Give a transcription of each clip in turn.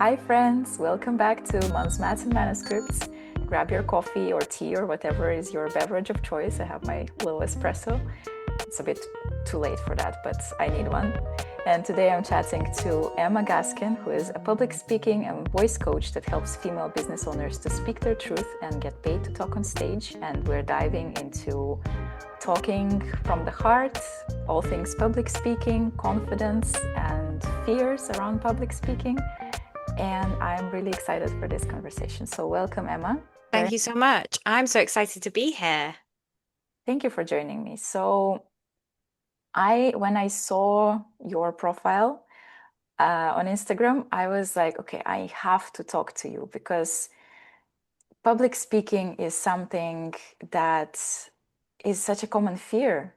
Hi friends, welcome back to Mom's Maths and Manuscripts. Grab your coffee or tea or whatever is your beverage of choice. I have my little espresso. It's a bit too late for that, but I need one. And today I'm chatting to Emma Gaskin, who is a public speaking and voice coach that helps female business owners to speak their truth and get paid to talk on stage. And we're diving into talking from the heart, all things public speaking, confidence, and fears around public speaking. And I'm really excited for this conversation. So, welcome, Emma. Thank you so much. I'm so excited to be here. Thank you for joining me. So, when I saw your profile on Instagram, I was like, okay, I have to talk to you because public speaking is something that is such a common fear.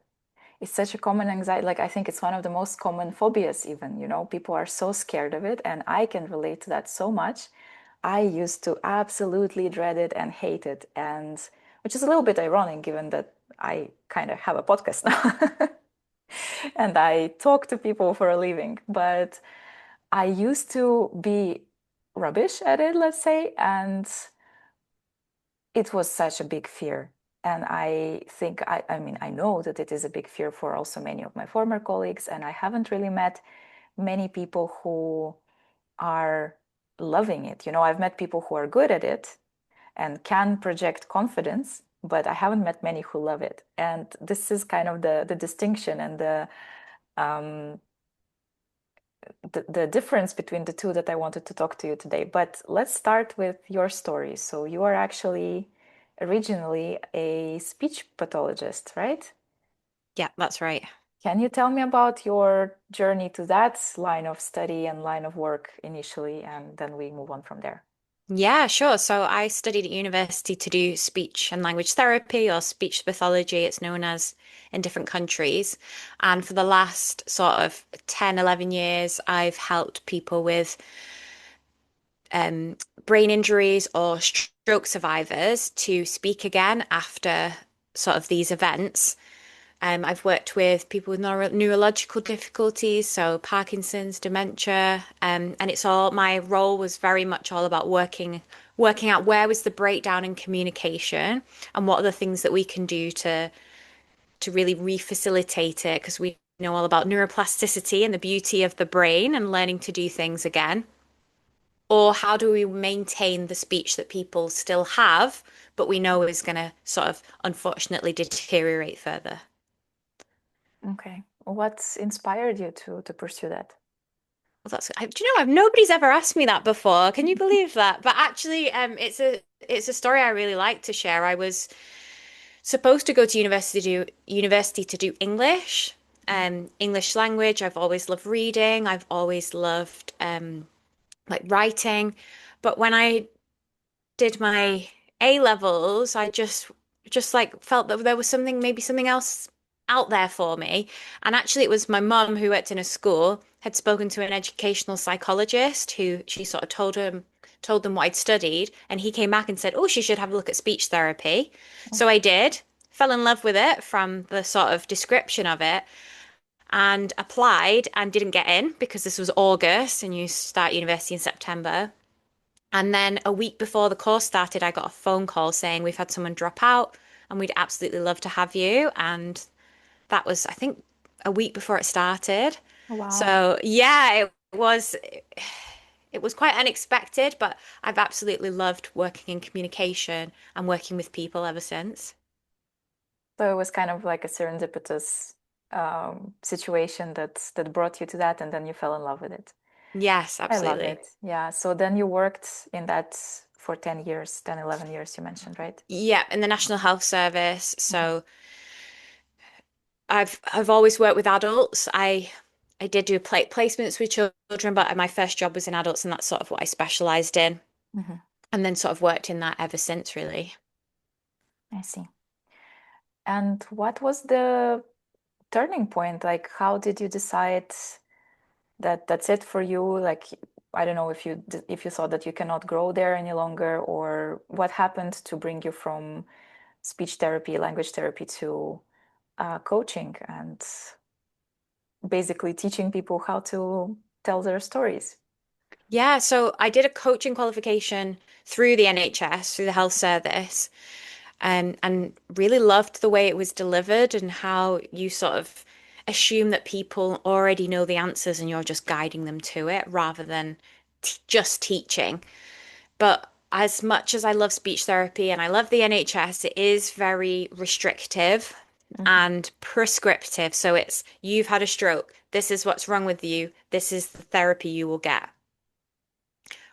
It's such a common anxiety. Like, I think it's one of the most common phobias, even, people are so scared of it. And I can relate to that so much. I used to absolutely dread it and hate it. And which is a little bit ironic given that I kind of have a podcast now and I talk to people for a living. But I used to be rubbish at it, let's say. And it was such a big fear. And I think, I mean, I know that it is a big fear for also many of my former colleagues. And I haven't really met many people who are loving it. I've met people who are good at it and can project confidence, but I haven't met many who love it. And this is kind of the distinction and um, the difference between the two that I wanted to talk to you today. But let's start with your story. So you are actually originally a speech pathologist, right? Yeah, that's right. Can you tell me about your journey to that line of study and line of work initially, and then we move on from there? Yeah, sure. So I studied at university to do speech and language therapy or speech pathology, it's known as in different countries. And for the last sort of 10, 11 years, I've helped people with um, brain injuries or stroke survivors to speak again after sort of these events. I've worked with people with neurological difficulties, so Parkinson's, dementia, and it's all my role was very much all about working out where was the breakdown in communication and what are the things that we can do to really refacilitate it because we know all about neuroplasticity and the beauty of the brain and learning to do things again. Or how do we maintain the speech that people still have, but we know is going to sort of unfortunately deteriorate further? Okay. What inspired you to pursue that? Well, do you know, nobody's ever asked me that before. Can you believe that? But actually, it's a story I really like to share. I was supposed to go to university to do English, English language. I've always loved reading. I've always loved like writing. But when I did my A levels, I just like felt that there was something, maybe something else out there for me. And actually, it was my mum who worked in a school had spoken to an educational psychologist who she sort of told them what I'd studied, and he came back and said, "Oh, she should have a look at speech therapy." So I did, fell in love with it from the sort of description of it. And applied and didn't get in because this was August and you start university in September. And then a week before the course started, I got a phone call saying we've had someone drop out and we'd absolutely love to have you. And that was, I think, a week before it started. Wow. So yeah, it was quite unexpected, but I've absolutely loved working in communication and working with people ever since. So it was kind of like a serendipitous situation that brought you to that, and then you fell in love with it. Yes, I love absolutely. it. Yeah. So then you worked in that for 10 years, 10, 11 years, you mentioned, right? Yeah, in the National Health Service. Mhm. So I've always worked with adults. I did do placements with children, but my first job was in adults, and that's sort of what I specialized in. Mhm. And then sort of worked in that ever since, really. I see. And what was the turning point? Like, how did you decide that that's it for you? Like, I don't know if you thought that you cannot grow there any longer, or what happened to bring you from speech therapy, language therapy to coaching and basically teaching people how to tell their stories. Yeah, so I did a coaching qualification through the NHS, through the health service, and really loved the way it was delivered and how you sort of assume that people already know the answers and you're just guiding them to it rather than t just teaching. But as much as I love speech therapy and I love the NHS, it is very restrictive Hmm. and prescriptive. So it's you've had a stroke. This is what's wrong with you. This is the therapy you will get.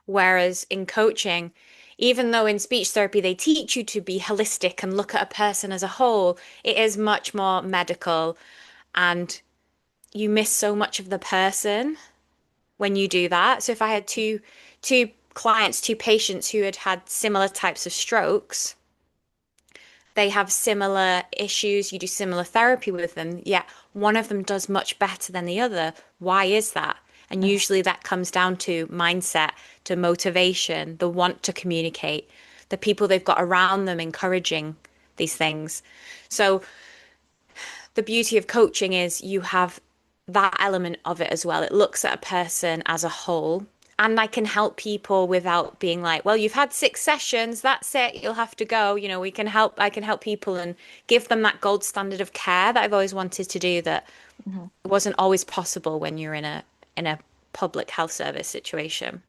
Whereas in coaching, even though in speech therapy they teach you to be holistic and look at a person as a whole, it is much more medical and you miss so much of the person when you do that. So if I had two clients, two patients who had had similar types of strokes, they have similar issues, you do similar therapy with them, yet one of them does much better than the other. Why is that? And Hmm. usually that comes down to mindset, to motivation, the want to communicate, the people they've got around them encouraging these things. So the beauty of coaching is you have that element of it as well. It looks at a person as a whole. And I can help people without being like, well, you've had 6 sessions, that's it, you'll have to go. I can help people and give them that gold standard of care that I've always wanted to do that Hmm. wasn't always possible when you're in a public health service situation.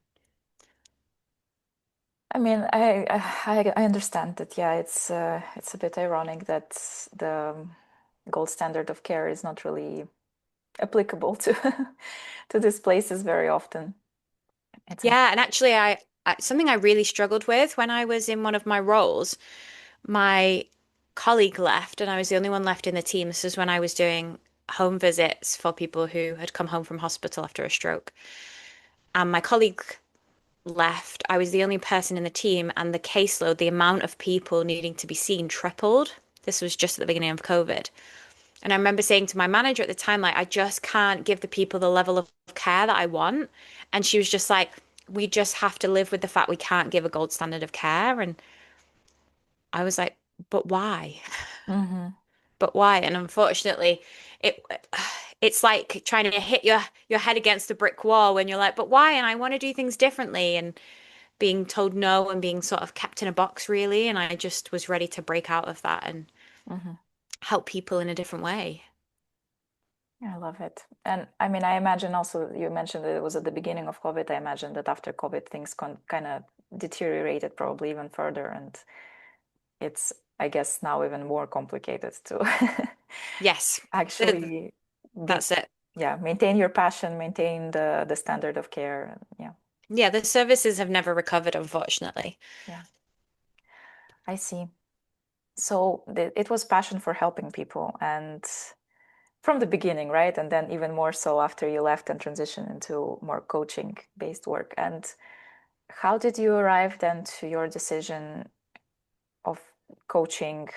I mean, I understand that. Yeah, it's a bit ironic that the gold standard of care is not really applicable to to these places very often. It's Yeah, and actually I something I really struggled with when I was in one of my roles, my colleague left and I was the only one left in the team. This is when I was doing home visits for people who had come home from hospital after a stroke. And my colleague left. I was the only person in the team, and the caseload, the amount of people needing to be seen tripled. This was just at the beginning of COVID. And I remember saying to my manager at the time, like, I just can't give the people the level of care that I want. And she was just like, we just have to live with the fact we can't give a gold standard of care. And I was like, but why? hmm But why? And unfortunately, it it's like trying to hit your head against a brick wall when you're like, but why? And I want to do things differently and being told no and being sort of kept in a box really. And I just was ready to break out of that and hmm help people in a different way. I love it. And I mean, I imagine also you mentioned that it was at the beginning of COVID. I imagine that after COVID, things kind of deteriorated probably even further, and it's, I guess, now even more complicated to Yes, th- actually be, that's it. yeah, maintain your passion, maintain the standard of care, and yeah, Yeah, the services have never recovered, unfortunately. yeah, I see. So it was passion for helping people, and from the beginning, right? And then even more so after you left and transitioned into more coaching based work. And how did you arrive then to your decision of coaching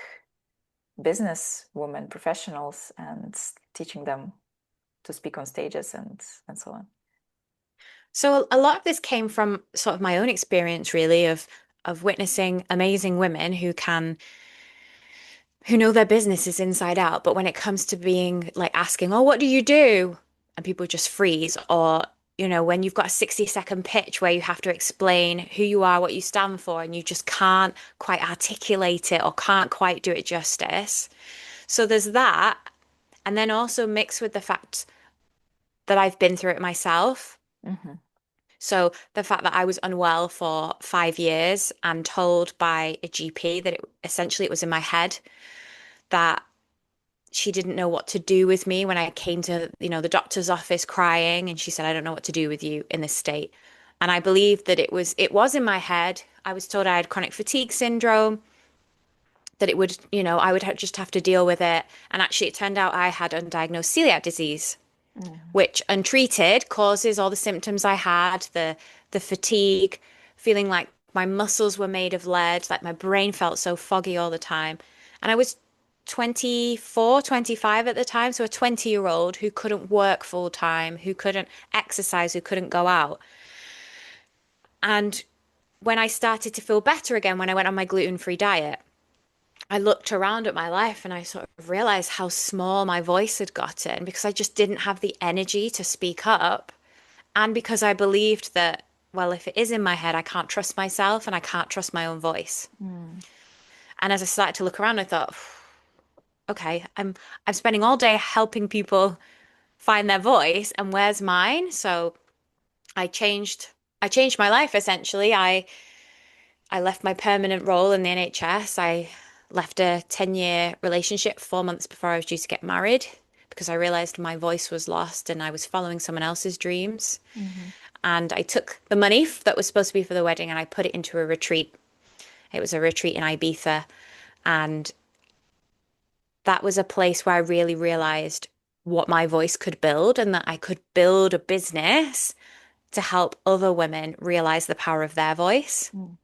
business women, professionals, and teaching them to speak on stages and so on? So a lot of this came from sort of my own experience, really, of witnessing amazing women who know their businesses inside out, but when it comes to being like asking, "Oh, what do you do?" and people just freeze, or when you've got a 60-second pitch where you have to explain who you are, what you stand for, and you just can't quite articulate it or can't quite do it justice. So there's that, and then also mixed with the fact that I've been through it myself. Mm-hmm. So the fact that I was unwell for 5 years and told by a GP that essentially it was in my head, that she didn't know what to do with me when I came to, the doctor's office crying, and she said, I don't know what to do with you in this state. And I believed that it was in my head. I was told I had chronic fatigue syndrome, that it would, I would just have to deal with it. And actually, it turned out I had undiagnosed celiac disease, Mm-hmm. which untreated causes all the symptoms I had, the fatigue, feeling like my muscles were made of lead, like my brain felt so foggy all the time. And I was 24, 25 at the time, so a 20-year-old who couldn't work full time, who couldn't exercise, who couldn't go out. And when I started to feel better again, when I went on my gluten-free diet, I looked around at my life and I sort of realized how small my voice had gotten because I just didn't have the energy to speak up. And because I believed that well, if it is in my head, I can't trust myself and I can't trust my own voice. Mm. And as I started to look around, I thought, okay, I'm spending all day helping people find their voice, and where's mine? So I changed I changed my life essentially. I left my permanent role in the NHS. I left a 10-year relationship 4 months before I was due to get married because I realized my voice was lost and I was following someone else's dreams. Mhm. And I took the money that was supposed to be for the wedding and I put it into a retreat. It was a retreat in Ibiza. And that was a place where I really realized what my voice could build and that I could build a business to help other women realize the power of their voice. Mm.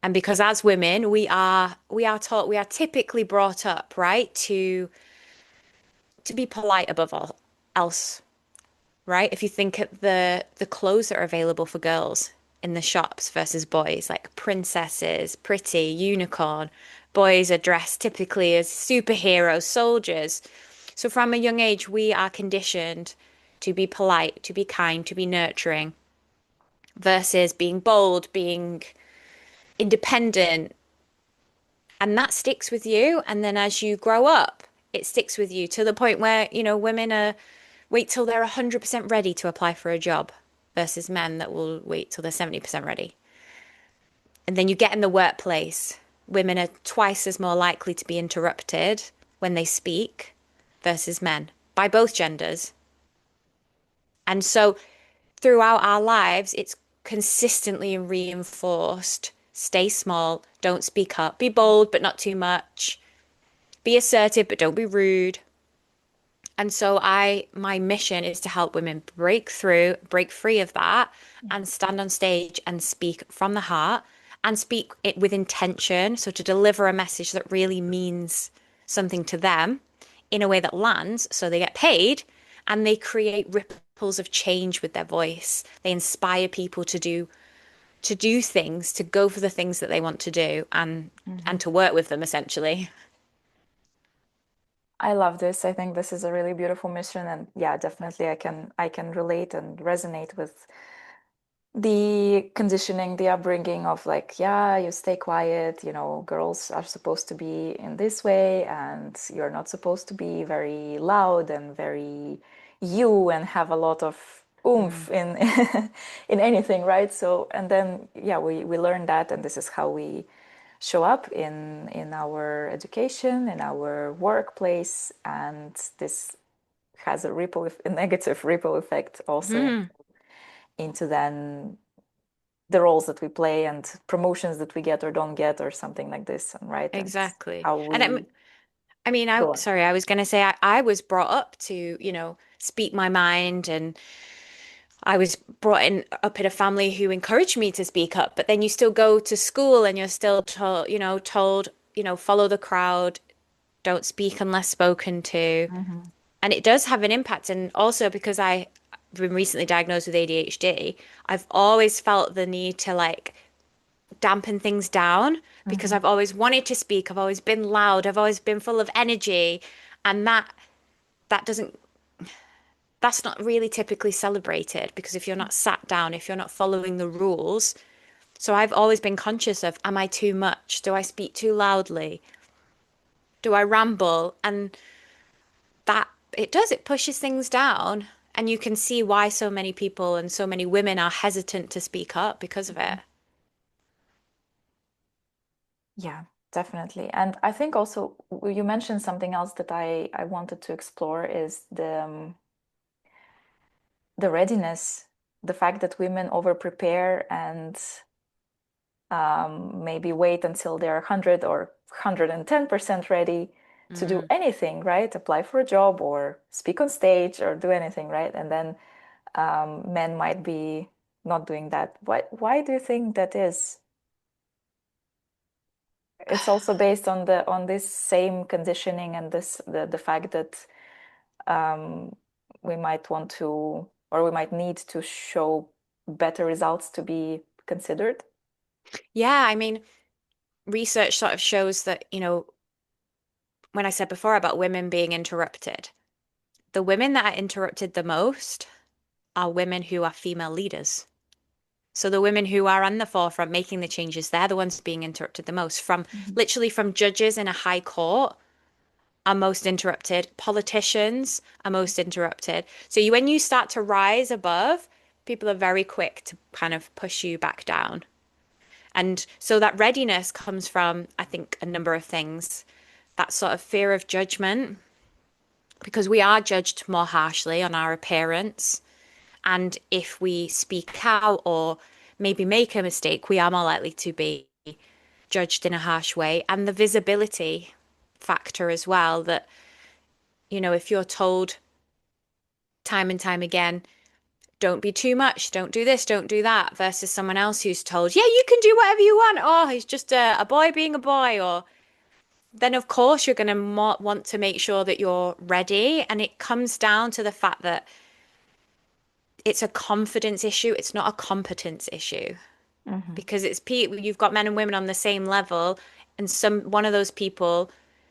And because as women, we are taught, we are typically brought up, right, to be polite above all else, right? If you think at the clothes that are available for girls in the shops versus boys, like princesses, pretty, unicorn, boys are dressed typically as superheroes, soldiers. So from a young age, we are conditioned to be polite, to be kind, to be nurturing, versus being bold, being independent, and that sticks with you. And then as you grow up, it sticks with you to the point where, women are wait till they're 100% ready to apply for a job versus men that will wait till they're 70% ready. And then you get in the workplace, women are twice as more likely to be interrupted when they speak versus men by both genders. And so throughout our lives, it's consistently reinforced. Stay small, don't speak up, be bold, but not too much. Be assertive, but don't be rude. And so my mission is to help women break through, break free of that, and stand on stage and speak from the heart and speak it with intention. So to deliver a message that really means something to them in a way that lands, so they get paid and they create ripples of change with their voice. They inspire people to do things, to go for the things that they want to do and Mhm. to work with them essentially. I love this. I think this is a really beautiful mission, and yeah, definitely I can relate and resonate with the conditioning, the upbringing of like, yeah, you stay quiet, girls are supposed to be in this way, and you're not supposed to be very loud and very you and have a lot of Mm. oomph in in anything, right? So, and then yeah, we learn that, and this is how we show up in our education, in our workplace, and this has a negative ripple effect also Mhm. into then the roles that we play and promotions that we get or don't get or something like this, right? And Exactly. how And we I mean, go on. sorry, I was going to say I was brought up to, speak my mind, and I was brought in up in a family who encouraged me to speak up, but then you still go to school and you're still told, follow the crowd, don't speak unless spoken to. Mhm. And it does have an impact. And also because I've been recently diagnosed with ADHD, I've always felt the need to like dampen things down because Mhm. I've always wanted to speak. I've always been loud. I've always been full of energy. And that doesn't that's not really typically celebrated because if you're not sat down, if you're not following the rules. So I've always been conscious of, am I too much? Do I speak too loudly? Do I ramble? And that it pushes things down. And you can see why so many people and so many women are hesitant to speak up because of it. Yeah, definitely. And I think also you mentioned something else that I wanted to explore is the readiness, the fact that women over prepare and maybe wait until they're 100 or 110% ready to do Mm. anything, right? Apply for a job or speak on stage or do anything, right? And then men might be not doing that. Why do you think that is? It's also based on this same conditioning and the fact that um, we might want to or we might need to show better results to be considered. Yeah, I mean, research sort of shows that, when I said before about women being interrupted, the women that are interrupted the most are women who are female leaders. So the women who are on the forefront making the changes, they're the ones being interrupted the most from Mhm. literally from judges in a high court are most interrupted. Politicians are most interrupted. So when you start to rise above, people are very quick to kind of push you back down. And so that readiness comes from, I think, a number of things. That sort of fear of judgment, because we are judged more harshly on our appearance. And if we speak out or maybe make a mistake, we are more likely to be judged in a harsh way. And the visibility factor as well, that, if you're told time and time again, don't be too much, don't do this, don't do that, versus someone else who's told, yeah, you can do whatever you want. Oh, he's just a boy being a boy. Or then, of course, you're going to want to make sure that you're ready. And it comes down to the fact that it's a confidence issue, it's not a competence issue. Mhm. Because you've got men and women on the same level, and one of those people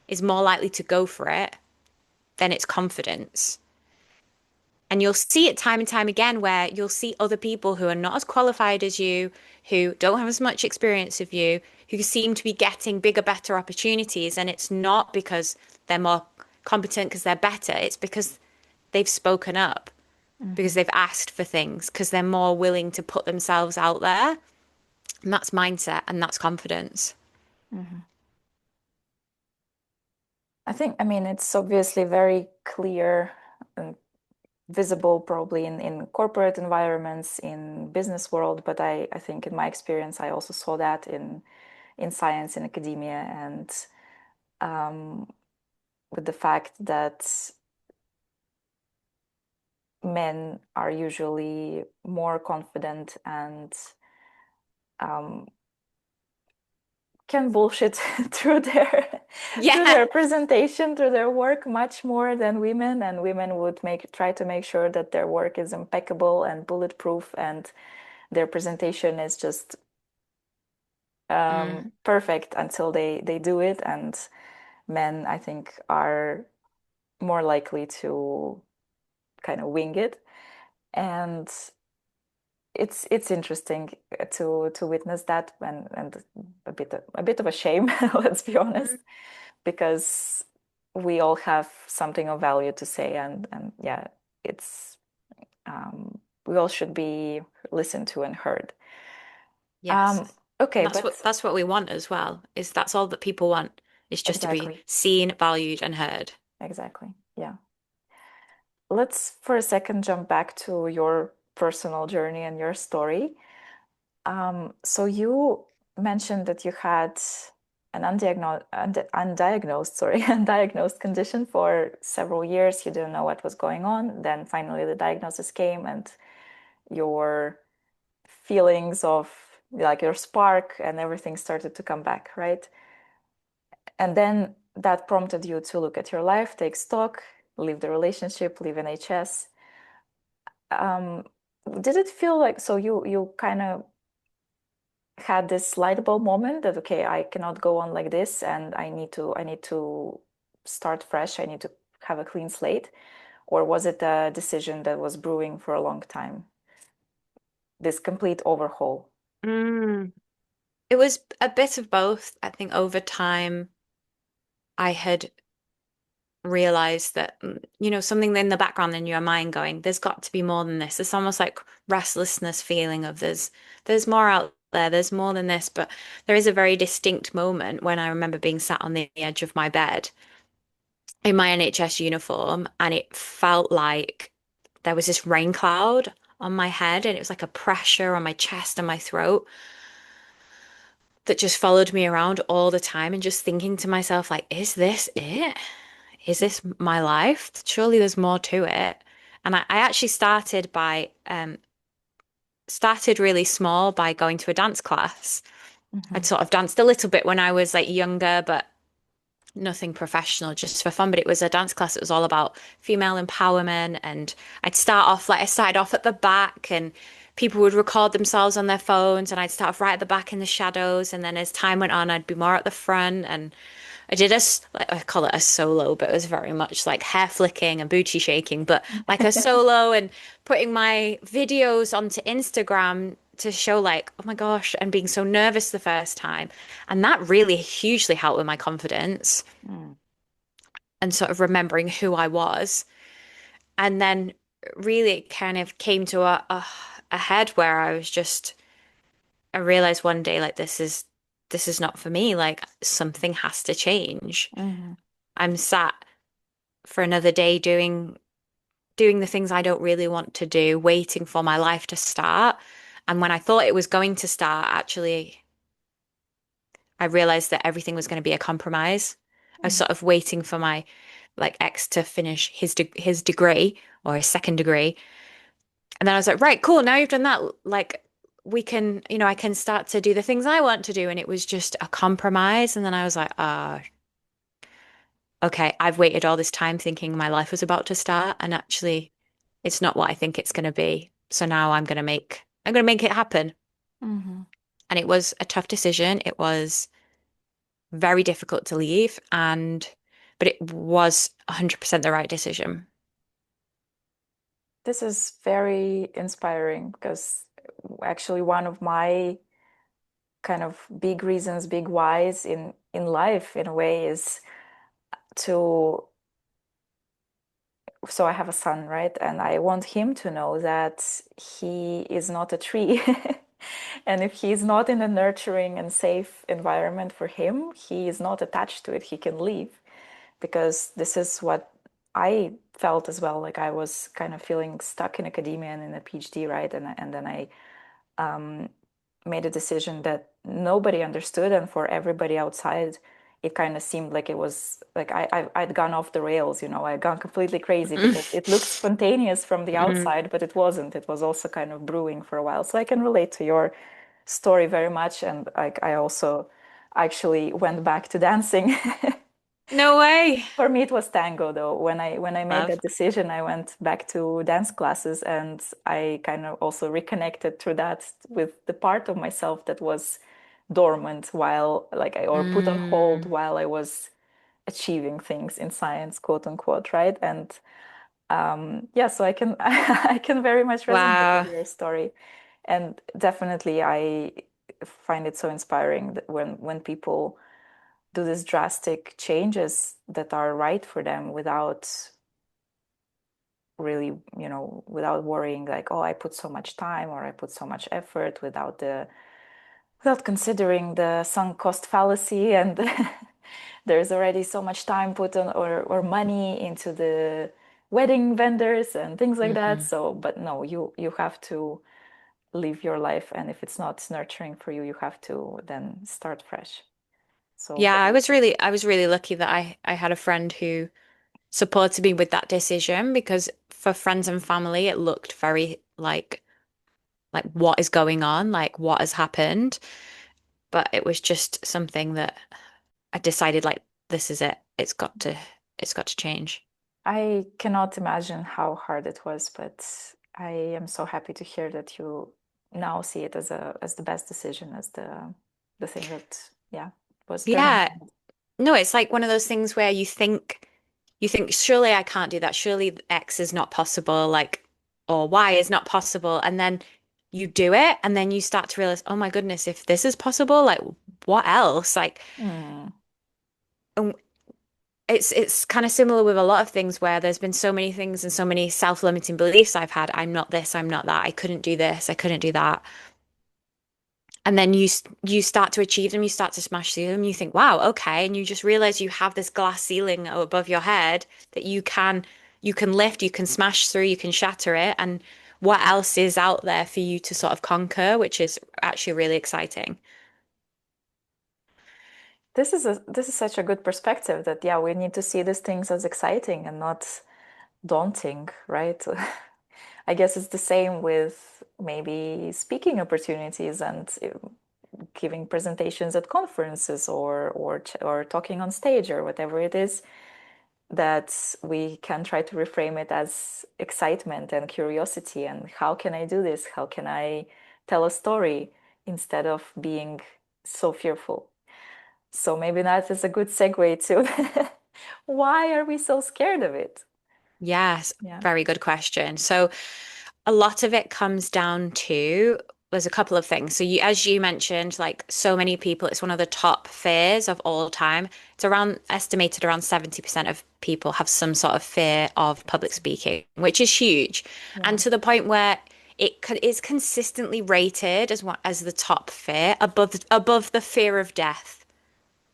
is more likely to go for it than it's confidence. And you'll see it time and time again where you'll see other people who are not as qualified as you, who don't have as much experience of you, who seem to be getting bigger, better opportunities. And it's not because they're more competent because they're better. It's because they've spoken up, because Mhm. they've asked for things, because they're more willing to put themselves out there. And that's mindset and that's confidence. Mhm. I mean, it's obviously very clear and visible probably in corporate environments, in business world, but I think in my experience, I also saw that in science, in academia, and um, with the fact that men are usually more confident and um, can bullshit through their through Yeah. their presentation, through their work much more than women, and women would make try to make sure that their work is impeccable and bulletproof and their presentation is just Mm. perfect until they do it. And men, I think, are more likely to kind of wing it. And it's interesting to witness that, and a bit of a shame, let's be honest, because we all have something of value to say, and yeah, it's we all should be listened to and heard. Yes. Okay, And but that's what we want as well, is that's all that people want, is just to be exactly, seen, valued, and heard. exactly, yeah. Let's for a second jump back to your personal journey and your story. So you mentioned that you had an undiagnosed, sorry, undiagnosed condition for several years. You didn't know what was going on. Then finally the diagnosis came, and your feelings of like your spark and everything started to come back, right? And then that prompted you to look at your life, take stock, leave the relationship, leave NHS. Um, did it feel like so you kind of had this light bulb moment that okay, I cannot go on like this, and I need to start fresh. I need to have a clean slate, or was it a decision that was brewing for a long time? This complete overhaul. Mm. It was a bit of both. I think over time, I had realized that, something in the background in your mind going, there's got to be more than this. It's almost like restlessness feeling of there's more out there, there's more than this. But there is a very distinct moment when I remember being sat on the edge of my bed in my NHS uniform, and it felt like there was this rain cloud on my head, and it was like a pressure on my chest and my throat that just followed me around all the time, and just thinking to myself, like, is this it? Is this my life? Surely there's more to it. And I actually started really small by going to a dance class. I'd Mhm. sort of danced a little bit when I was like younger, but nothing professional, just for fun. But it was a dance class. It was all about female empowerment. And I started off at the back, and people would record themselves on their phones, and I'd start off right at the back in the shadows. And then as time went on, I'd be more at the front. And I did like I call it a solo, but it was very much like hair flicking and booty shaking, but like a solo, and putting my videos onto Instagram to show like, oh my gosh, and being so nervous the first time. And that really hugely helped with my confidence Mm. and sort of remembering who I was. And then really it kind of came to a head where I realized one day like this is not for me. Like something has to change. Hmm. I'm sat for another day doing the things I don't really want to do, waiting for my life to start. And when I thought it was going to start, actually, I realized that everything was going to be a compromise. I was Mm. sort of waiting for my like ex to finish his degree or his second degree. And then I was like, right, cool. Now you've done that. Like we can, I can start to do the things I want to do. And it was just a compromise. And then I was like, okay, I've waited all this time thinking my life was about to start. And actually, it's not what I think it's going to be. So now I'm going to make it happen. Hmm. And it was a tough decision. It was very difficult to leave but it was 100% the right decision. This is very inspiring because actually one of my kind of big reasons, big whys in life in a way is to so I have a son, right? And I want him to know that he is not a tree. And if he's not in a nurturing and safe environment for him, he is not attached to it. He can leave because this is what I felt as well. Like I was kind of feeling stuck in academia and in a PhD, right? And then I made a decision that nobody understood, and for everybody outside, it kind of seemed like it was like I'd gone off the rails, I'd gone completely crazy because it looked spontaneous from the Mm. outside, but it wasn't. It was also kind of brewing for a while. So I can relate to your story very much, and like I also actually went back to dancing. No way. For me, it was tango though. When I made Love. that decision, I went back to dance classes, and I kind of also reconnected through that with the part of myself that was dormant while like I or put on hold Mm. while I was achieving things in science, quote unquote, right? And yeah, so I can I can very much resonate with Wow. your story, and definitely I find it so inspiring that when people do these drastic changes that are right for them without really, without worrying like, oh, I put so much time or I put so much effort without considering the sunk cost fallacy and there's already so much time put on or money into the wedding vendors and things like that. Hmm. So, but no, you have to live your life, and if it's not nurturing for you, you have to then start fresh. So, Yeah, but I was really lucky that I had a friend who supported me with that decision because for friends and family, it looked very like what is going on, like what has happened. But it was just something that I decided like this is it. It's got to change. I cannot imagine how hard it was, but I am so happy to hear that you now see it as the best decision, as the thing that yeah was turning Yeah. your head. No, it's like one of those things where you think surely I can't do that. Surely X is not possible, like or Y is not possible. And then you do it and then you start to realize, oh my goodness, if this is possible, like what else? Like Hmm. and it's kind of similar with a lot of things where there's been so many things and so many self-limiting beliefs I've had. I'm not this, I'm not that. I couldn't do this, I couldn't do that. And then you start to achieve them, you start to smash through them, you think, wow, okay, and you just realize you have this glass ceiling above your head that you can lift, you can smash through, you can shatter it, and what else is out there for you to sort of conquer, which is actually really exciting. This is such a good perspective that yeah we need to see these things as exciting and not daunting, right? I guess it's the same with maybe speaking opportunities and giving presentations at conferences or talking on stage or whatever it is, that we can try to reframe it as excitement and curiosity and how can I do this, how can I tell a story instead of being so fearful. So maybe that is a good segue to why are we so scared of it. Yes, Yeah. very good question. So a lot of it comes down to there's a couple of things. So you, as you mentioned, like so many people, it's one of the top fears of all time. It's around estimated around 70% of people have some sort of fear of public speaking, which is huge. And Yeah. to the point where is consistently rated as one as the top fear above the fear of death.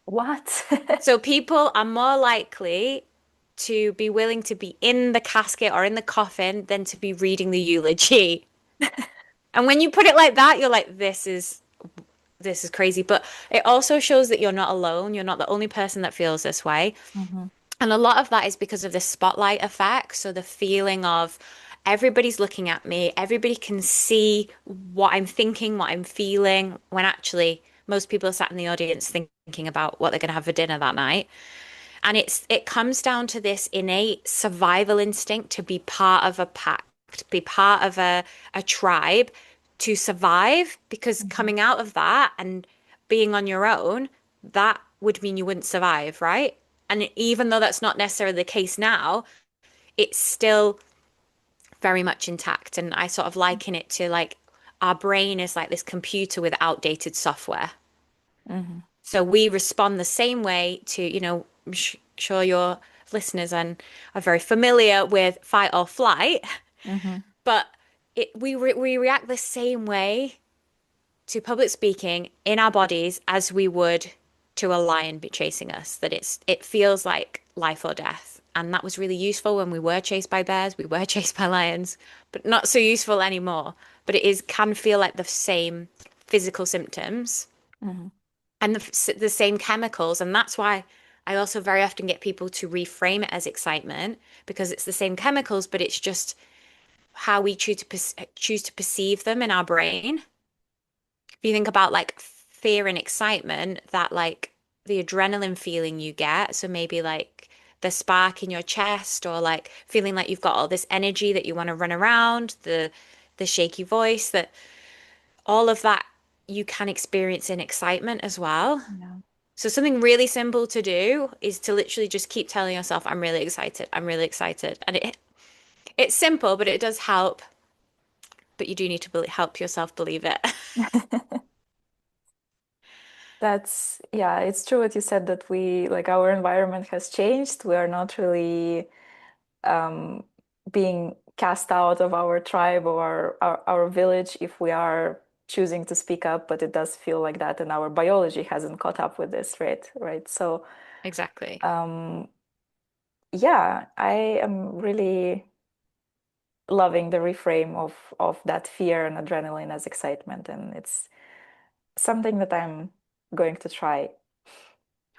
What? So people are more likely to be willing to be in the casket or in the coffin than to be reading the eulogy. And when you put it like that, you're like, this is crazy. But it also shows that you're not alone. You're not the only person that feels this way. Hmm. And a lot of that is because of the spotlight effect. So the feeling of everybody's looking at me, everybody can see what I'm thinking, what I'm feeling, when actually most people are sat in the audience thinking about what they're going to have for dinner that night. And it comes down to this innate survival instinct to be part of a pack, to be part of a tribe, to survive, because Hmm. coming out of that and being on your own, that would mean you wouldn't survive, right? And even though that's not necessarily the case now, it's still very much intact. And I sort of liken it to like our brain is like this computer with outdated software. Hmm. So we respond the same way to, I'm sure your listeners and are very familiar with fight or flight, Hmm. but we react the same way to public speaking in our bodies as we would to a lion be chasing us. That it feels like life or death. And that was really useful when we were chased by bears, we were chased by lions, but not so useful anymore. But it is can feel like the same physical symptoms Hmm. and the same chemicals. And that's why I also very often get people to reframe it as excitement because it's the same chemicals, but it's just how we choose to perceive them in our brain. If you think about like fear and excitement, that like the adrenaline feeling you get, so maybe like the spark in your chest or like feeling like you've got all this energy that you want to run around, the shaky voice, that all of that you can experience in excitement as well. Yeah. So something really simple to do is to literally just keep telling yourself, I'm really excited. I'm really excited. And it's simple, but it does help. But you do need to help yourself believe it. That's, yeah, it's true what you said that we, like, our environment has changed. We are not really um, being cast out of our tribe or our village if we are choosing to speak up, but it does feel like that, and our biology hasn't caught up with this, right? Right. So, Exactly. um, yeah, I am really loving the reframe of that fear and adrenaline as excitement, and it's something that I'm going to try.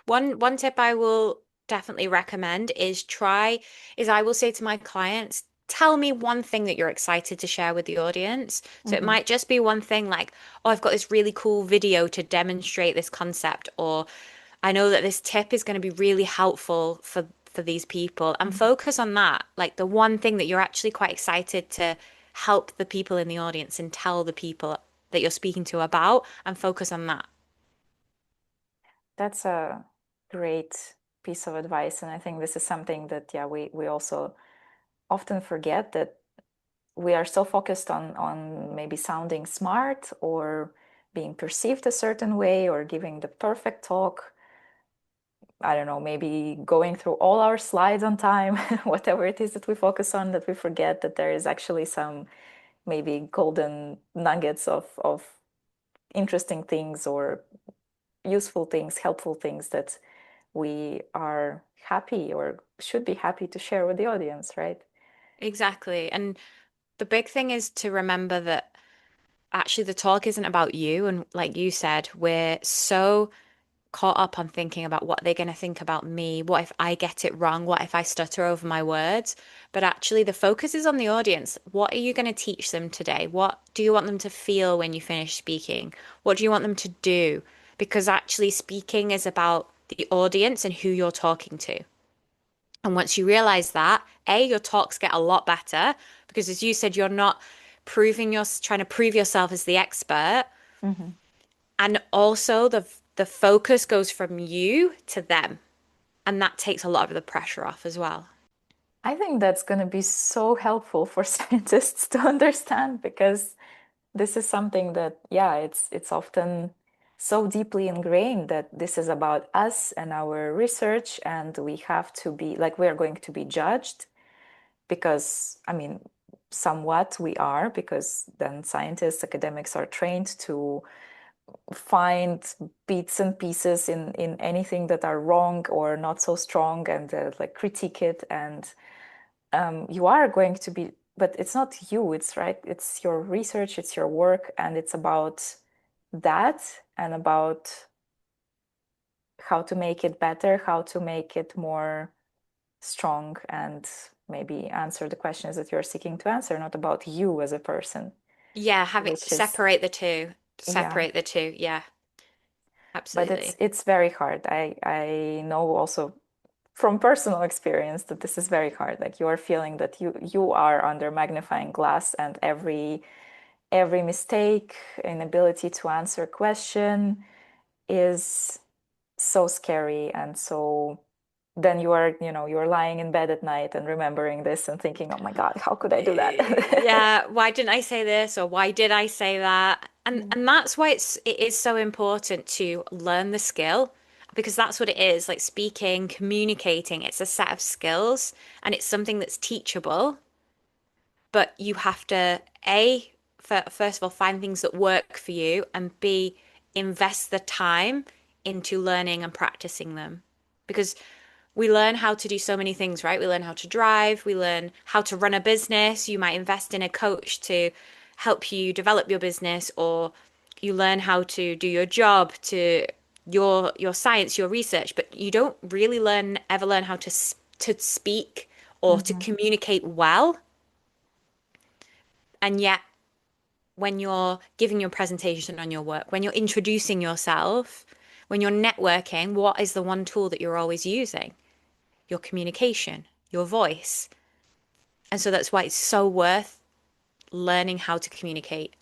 One tip I will definitely recommend is I will say to my clients, tell me one thing that you're excited to share with the audience. So it Hmm. might just be one thing like, oh, I've got this really cool video to demonstrate this concept, or I know that this tip is going to be really helpful for these people, and focus on that, like the one thing that you're actually quite excited to help the people in the audience and tell the people that you're speaking to about, and focus on that. That's a great piece of advice, and I think this is something that, yeah, we also often forget, that we are so focused on maybe sounding smart or being perceived a certain way or giving the perfect talk. I don't know, maybe going through all our slides on time, whatever it is that we focus on, that we forget that there is actually some maybe golden nuggets of interesting things or useful things, helpful things that we are happy or should be happy to share with the audience, right? Exactly. And the big thing is to remember that actually the talk isn't about you. And like you said, we're so caught up on thinking about what they're going to think about me. What if I get it wrong? What if I stutter over my words? But actually, the focus is on the audience. What are you going to teach them today? What do you want them to feel when you finish speaking? What do you want them to do? Because actually, speaking is about the audience and who you're talking to. And once you realize that, A, your talks get a lot better because, as you said, you're not trying to prove yourself as the expert. Hmm. And also the focus goes from you to them. And that takes a lot of the pressure off as well. I think that's going to be so helpful for scientists to understand, because this is something that, yeah, it's often so deeply ingrained that this is about us and our research, and we have to be like we're going to be judged because, I mean, somewhat we are, because then scientists, academics are trained to find bits and pieces in anything that are wrong or not so strong, and like critique it, and you are going to be, but it's not you, it's right, it's your research, it's your work, and it's about that, and about how to make it better, how to make it more strong, and maybe answer the questions that you're seeking to answer, not about you as a person, Yeah, having which is, separate the two. yeah. Separate the two. Yeah, But it's absolutely. it's very hard. I know also from personal experience that this is very hard. Like you are feeling that you are under magnifying glass, and every mistake, inability to answer a question is so scary. And so then you are, you're lying in bed at night and remembering this and thinking, oh my God, how could I do that? Yeah, why didn't I say this or why did I say that? And Mm. and that's why it is so important to learn the skill because that's what it is, like speaking, communicating, it's a set of skills and it's something that's teachable, but you have to A, first of all, find things that work for you and B, invest the time into learning and practicing them. Because we learn how to do so many things, right? We learn how to drive, we learn how to run a business. You might invest in a coach to help you develop your business, or you learn how to do your job, to your science, your research, but you don't really learn how to speak or to Mhm. communicate well. And yet, when you're giving your presentation on your work, when you're introducing yourself, when you're networking, what is the one tool that you're always using? Your communication, your voice. And so that's why it's so worth learning how to communicate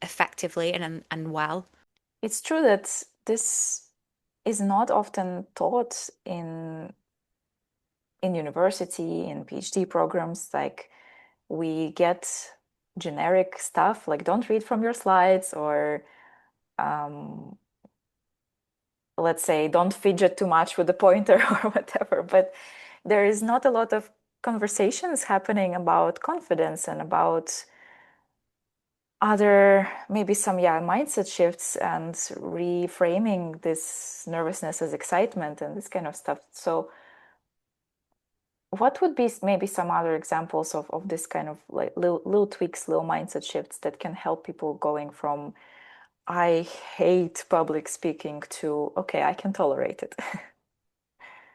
effectively and well. It's true that this is not often taught in university, in PhD programs. Like we get generic stuff like don't read from your slides, or um, let's say don't fidget too much with the pointer or whatever. But there is not a lot of conversations happening about confidence and about other, maybe some, yeah, mindset shifts and reframing this nervousness as excitement and this kind of stuff. So what would be maybe some other examples of this kind of like little tweaks, little mindset shifts that can help people going from I hate public speaking to okay, I can tolerate it?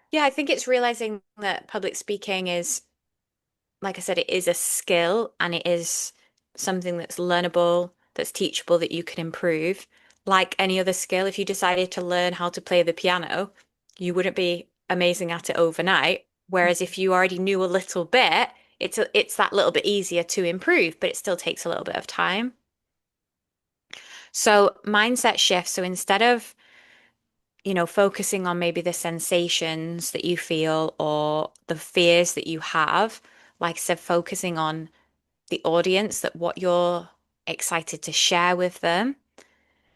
Yeah, I think it's realizing that public speaking is, like I said, it is a skill and it is something that's learnable, that's teachable, that you can improve. Like any other skill, if you decided to learn how to play the piano, you wouldn't be amazing at it overnight. Whereas if you already knew a little bit, it's that little bit easier to improve, but it still takes a little bit of time. So mindset shift. So instead of, focusing on maybe the sensations that you feel or the fears that you have, like I said, focusing on the audience, that what you're excited to share with them.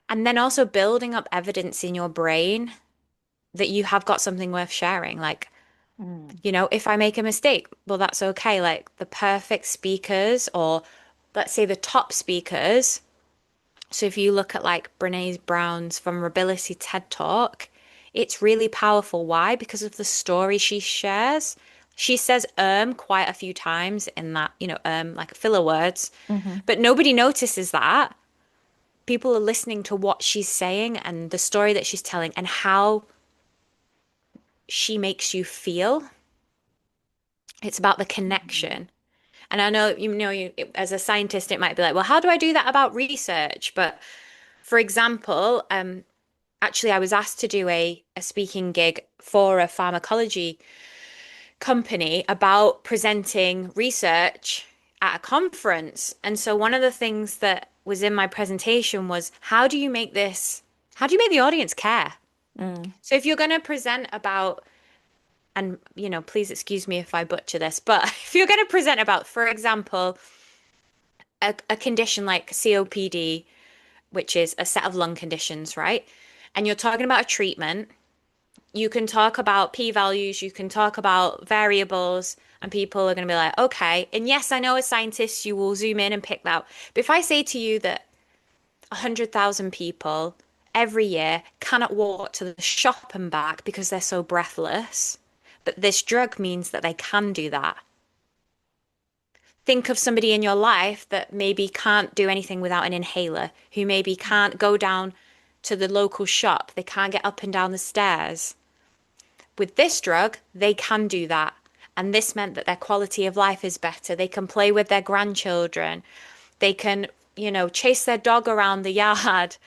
And then also building up evidence in your brain that you have got something worth sharing. Like, Mm. if I make a mistake, well, that's okay. Like the perfect speakers, or let's say the top speakers. So if you look at like Brene Brown's Vulnerability TED Talk, it's really powerful. Why? Because of the story she shares. She says quite a few times in that, like filler words, Mhm. but nobody notices that. People are listening to what she's saying and the story that she's telling and how she makes you feel. It's about the Mhm. connection. And I know, as a scientist, it might be like, well, how do I do that about research? But for example, actually, I was asked to do a speaking gig for a pharmacology company about presenting research at a conference. And so one of the things that was in my presentation was how do you make the audience care? Mm. So if you're going to present about, and please excuse me if I butcher this, but if you're going to present about, for example, a condition like COPD, which is a set of lung conditions, right? And you're talking about a treatment, you can talk about p-values, you can talk about variables, and people are going to be like, okay. And yes, I know as scientists, you will zoom in and pick that out. But if I say to you that 100,000 people every year cannot walk to the shop and back because they're so breathless, but this drug means that they can do that. Think of somebody in your life that maybe can't do anything without an inhaler, who maybe can't go down to the local shop, they can't get up and down the stairs. With this drug, they can do that. And this meant that their quality of life is better. They can play with their grandchildren. They can, chase their dog around the yard.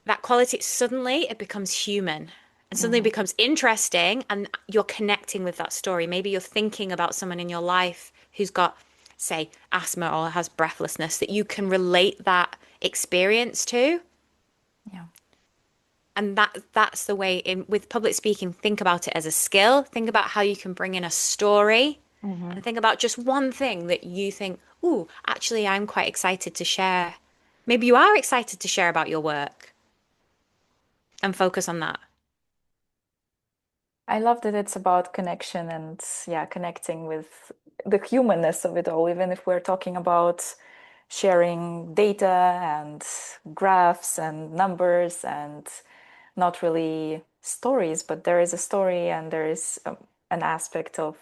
That quality, suddenly it becomes human and suddenly Hmm. becomes interesting. And you're connecting with that story. Maybe you're thinking about someone in your life who's got, say, asthma or has breathlessness that you can relate that experience to. Yeah. And that's the way in with public speaking, think about it as a skill. Think about how you can bring in a story Hmm. and think about just one thing that you think, ooh, actually, I'm quite excited to share. Maybe you are excited to share about your work and focus on that. I love that it's about connection and, yeah, connecting with the humanness of it all, even if we're talking about sharing data and graphs and numbers and not really stories, but there is a story and there is an aspect of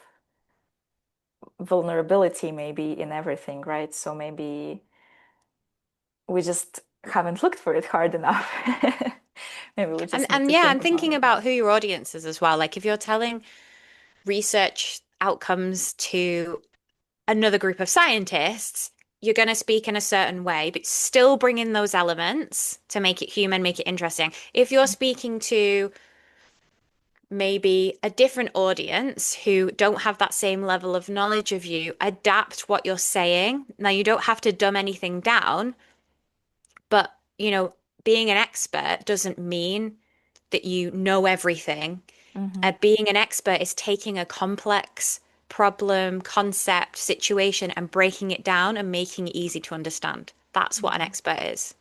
vulnerability maybe in everything, right? So maybe we just haven't looked for it hard enough. Maybe we And just need and to yeah, think and about thinking it. about who your audience is as well. Like if you're telling research outcomes to another group of scientists, you're going to speak in a certain way, but still bring in those elements to make it human, make it interesting. If you're speaking to maybe a different audience who don't have that same level of knowledge of you, adapt what you're saying. Now, you don't have to dumb anything down, but, being an expert doesn't mean that you know everything. Hmm. Being an expert is taking a complex problem, concept, situation and breaking it down and making it easy to understand. That's what an Hmm. expert is.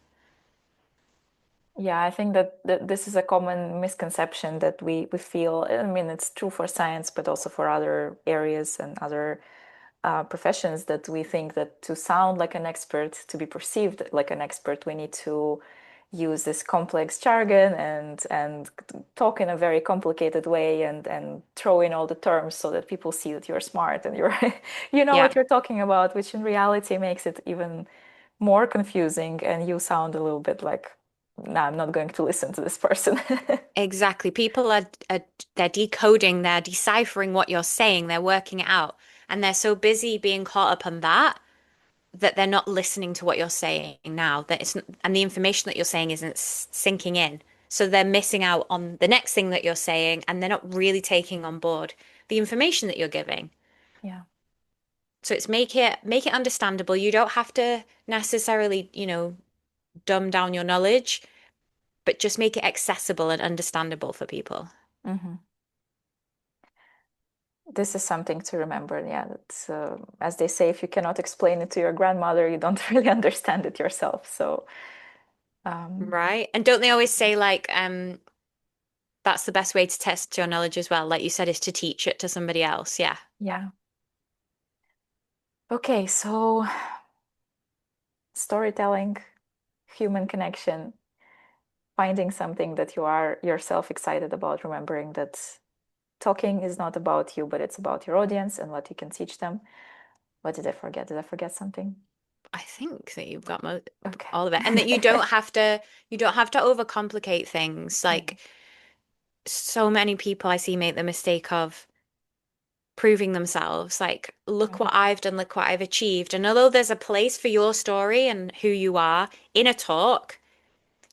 Yeah, I think that this is a common misconception that we feel. I mean, it's true for science, but also for other areas and other professions that we think that to sound like an expert, to be perceived like an expert, we need to use this complex jargon and talk in a very complicated way and throw in all the terms so that people see that you're smart and you're you know Yeah. what you're talking about, which in reality makes it even more confusing and you sound a little bit like, no, I'm not going to listen to this person. Exactly. People are they're decoding, they're deciphering what you're saying, they're working it out. And they're so busy being caught up on that they're not listening to what you're saying now. That it's and the information that you're saying isn't sinking in. So they're missing out on the next thing that you're saying and they're not really taking on board the information that you're giving. Yeah. So it's make it understandable. You don't have to necessarily, dumb down your knowledge, but just make it accessible and understandable for people. Hmm. This is something to remember. Yeah, that's as they say, if you cannot explain it to your grandmother, you don't really understand it yourself. So, um, Right. And don't they always say like that's the best way to test your knowledge as well, like you said, is to teach it to somebody else. Yeah. yeah. Okay, so storytelling, human connection, finding something that you are yourself excited about, remembering that talking is not about you, but it's about your audience and what you can teach them. What did I forget? Did I forget something? I think that you've got mo Okay. all of it. And that you don't have to overcomplicate things. Mm. Like so many people I see make the mistake of proving themselves. Like, look Mhm. what I've done, look what I've achieved. And although there's a place for your story and who you are in a talk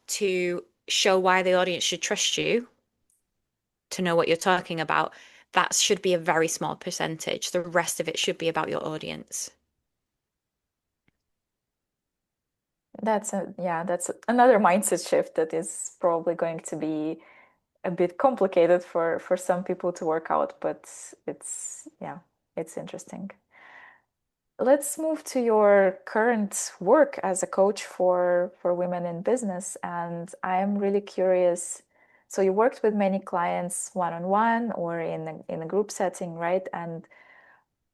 to show why the audience should trust you to know what you're talking about, that should be a very small percentage. The rest of it should be about your audience. That's another mindset shift that is probably going to be a bit complicated for some people to work out, but it's, yeah, it's interesting. let's move to your current work as a coach for women in business. And I'm really curious. So you worked with many clients one-on-one or in a group setting, right? And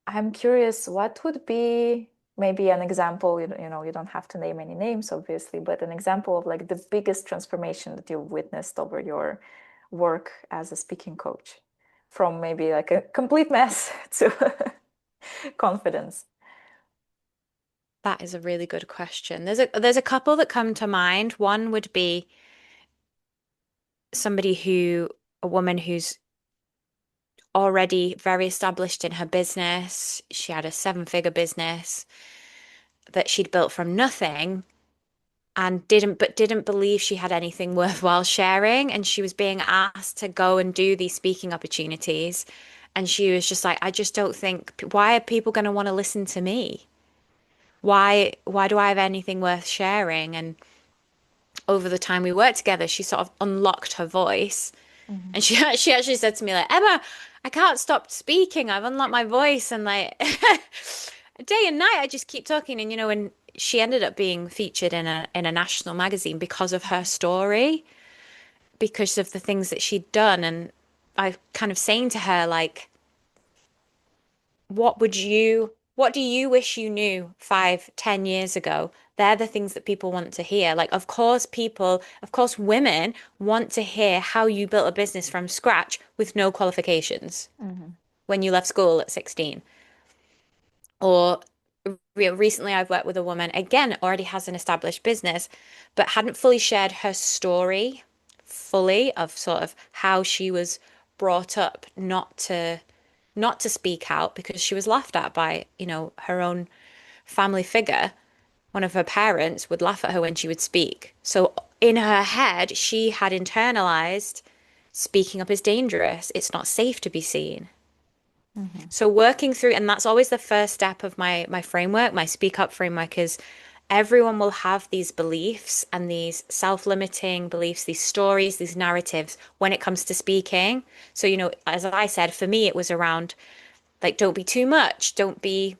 I'm curious, what would be maybe an example, you know, you don't have to name any names, obviously, but an example of like the biggest transformation that you've witnessed over your work as a speaking coach, from maybe like a complete mess to confidence. That is a really good question. There's a couple that come to mind. One would be a woman who's already very established in her business. She had a seven-figure business that she'd built from nothing and didn't believe she had anything worthwhile sharing. And she was being asked to go and do these speaking opportunities. And she was just like, I just don't think, why are people going to want to listen to me? Why do I have anything worth sharing? And over the time we worked together, she sort of unlocked her voice. Mhm. And she actually said to me like, Emma, I can't stop speaking. I've unlocked my voice and like day and night I just keep talking. And and she ended up being featured in a national magazine because of her story, because of the things that she'd done. And I kind of saying to her like, what do you wish you knew 5, 10 years ago? They're the things that people want to hear. Like, of course, women want to hear how you built a business from scratch with no qualifications Mhm. when you left school at 16. Or recently, I've worked with a woman, again, already has an established business, but hadn't fully shared her story fully of sort of how she was brought up not to speak out because she was laughed at by, her own family figure. One of her parents would laugh at her when she would speak. So in her head, she had internalized speaking up is dangerous. It's not safe to be seen. Mhm. So working through, and that's always the first step of my framework, my speak up framework is everyone will have these beliefs and these self-limiting beliefs, these stories, these narratives when it comes to speaking. So, as I said, for me, it was around like, don't be too much, don't be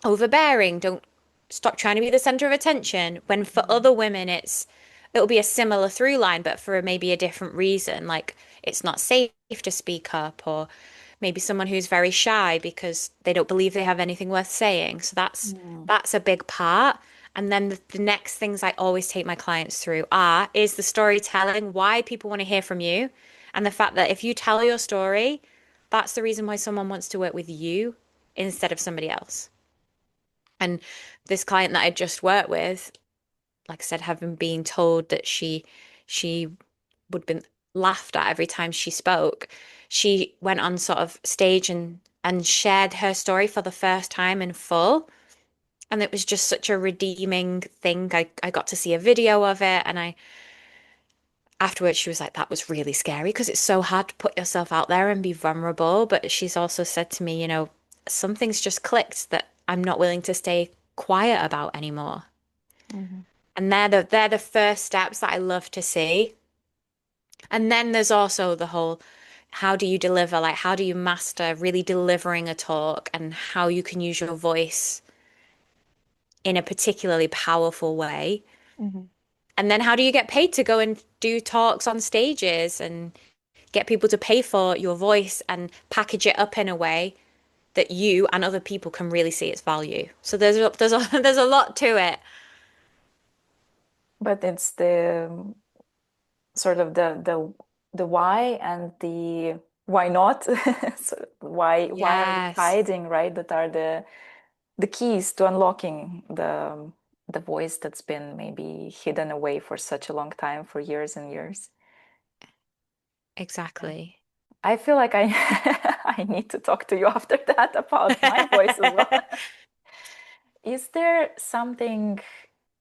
overbearing, don't stop trying to be the center of attention. When for Mhm. other women, it'll be a similar through line, but for maybe a different reason. Like it's not safe to speak up, or maybe someone who's very shy because they don't believe they have anything worth saying. So that's Mm. that's a big part. And then the next things I always take my clients through is the storytelling, why people want to hear from you, and the fact that if you tell your story, that's the reason why someone wants to work with you instead of somebody else. And this client that I just worked with, like I said, having been told that she would been laughed at every time she spoke, she went on sort of stage and shared her story for the first time in full. And it was just such a redeeming thing. I got to see a video of it and I afterwards she was like, that was really scary because it's so hard to put yourself out there and be vulnerable. But she's also said to me, something's just clicked that I'm not willing to stay quiet about anymore. Mhm. And they're the first steps that I love to see. And then there's also the whole how do you deliver, like how do you master really delivering a talk and how you can use your voice in a particularly powerful way. Mhm. And then how do you get paid to go and do talks on stages and get people to pay for your voice and package it up in a way that you and other people can really see its value. So there's a lot to it. But it's the sort of the why and the why not. So why are you Yes, hiding, right? That are the keys to unlocking the voice that's been maybe hidden away for such a long time, for years and years. Yeah. exactly. I feel like I I need to talk to you after that about my voice as well. Is there something,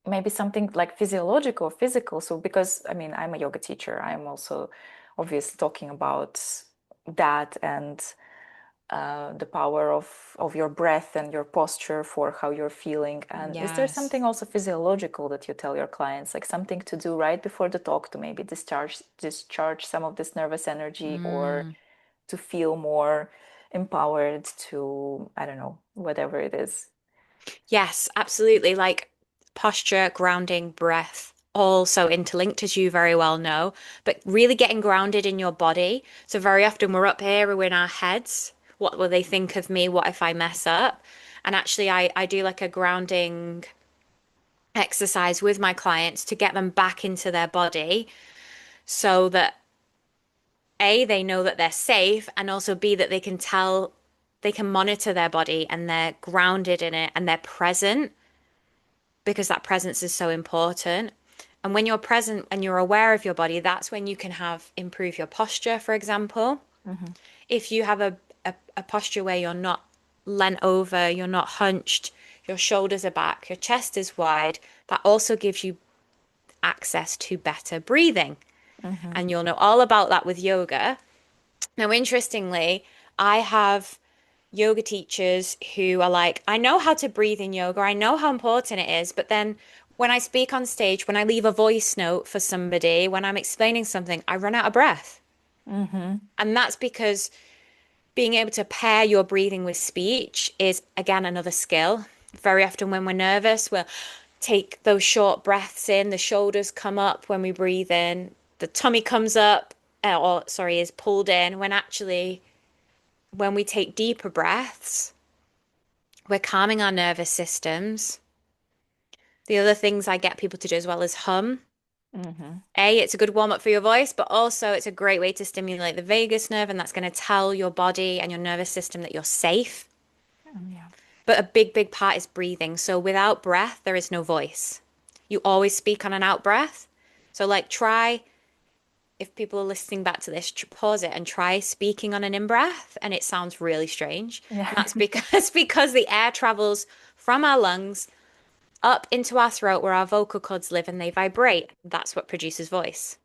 maybe something like physiological, physical? So, because I mean, I'm a yoga teacher, I'm also obviously talking about that and the power of your breath and your posture for how you're feeling. And is there Yes. something also physiological that you tell your clients, like something to do right before the talk to maybe discharge some of this nervous energy or Mm. to feel more empowered to, I don't know, whatever it is? Yes, absolutely. Like posture, grounding, breath, all so interlinked, as you very well know, but really getting grounded in your body. So very often we're up here, we're in our heads. What will they think of me? What if I mess up? And actually, I do like a grounding exercise with my clients to get them back into their body so that A, they know that they're safe, and also B, that they can monitor their body and they're grounded in it and they're present because that presence is so important. And when you're present and you're aware of your body, that's when you can have improve your posture, for example. Hmm. If you have a posture where you're not leant over, you're not hunched, your shoulders are back, your chest is wide, that also gives you access to better breathing. Hmm. And you'll know all about that with yoga. Now, interestingly, I have yoga teachers who are like, I know how to breathe in yoga, I know how important it is, but then when I speak on stage, when I leave a voice note for somebody, when I'm explaining something, I run out of breath. Hmm. And that's because being able to pair your breathing with speech is, again, another skill. Very often when we're nervous, we'll take those short breaths in, the shoulders come up when we breathe in, the tummy comes up, or sorry, is pulled in, when actually, when we take deeper breaths, we're calming our nervous systems. The other things I get people to do as well is hum. Hmm. It's a good warm up for your voice, but also it's a great way to stimulate the vagus nerve, and that's going to tell your body and your nervous system that you're safe. Yeah. But a big, big part is breathing. So without breath, there is no voice. You always speak on an out breath. So, like, try, if people are listening back to this, pause it and try speaking on an in breath, and it sounds really strange. Yeah. And that's because the air travels from our lungs up into our throat where our vocal cords live and they vibrate. That's what produces voice.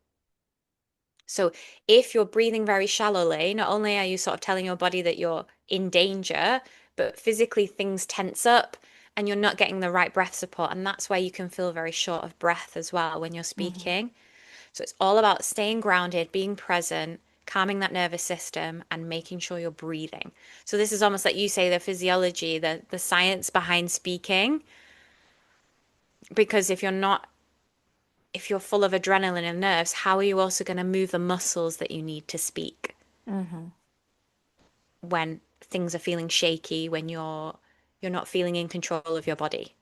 So if you're breathing very shallowly, not only are you sort of telling your body that you're in danger, but physically things tense up and you're not getting the right breath support. And that's where you can feel very short of breath as well when you're Hmm. speaking. So it's all about staying grounded, being present, calming that nervous system, and making sure you're breathing. So this is almost like you say, the physiology, the science behind speaking. Because if you're full of adrenaline and nerves, how are you also going to move the muscles that you need to speak Hmm. when things are feeling shaky, when you're not feeling in control of your body?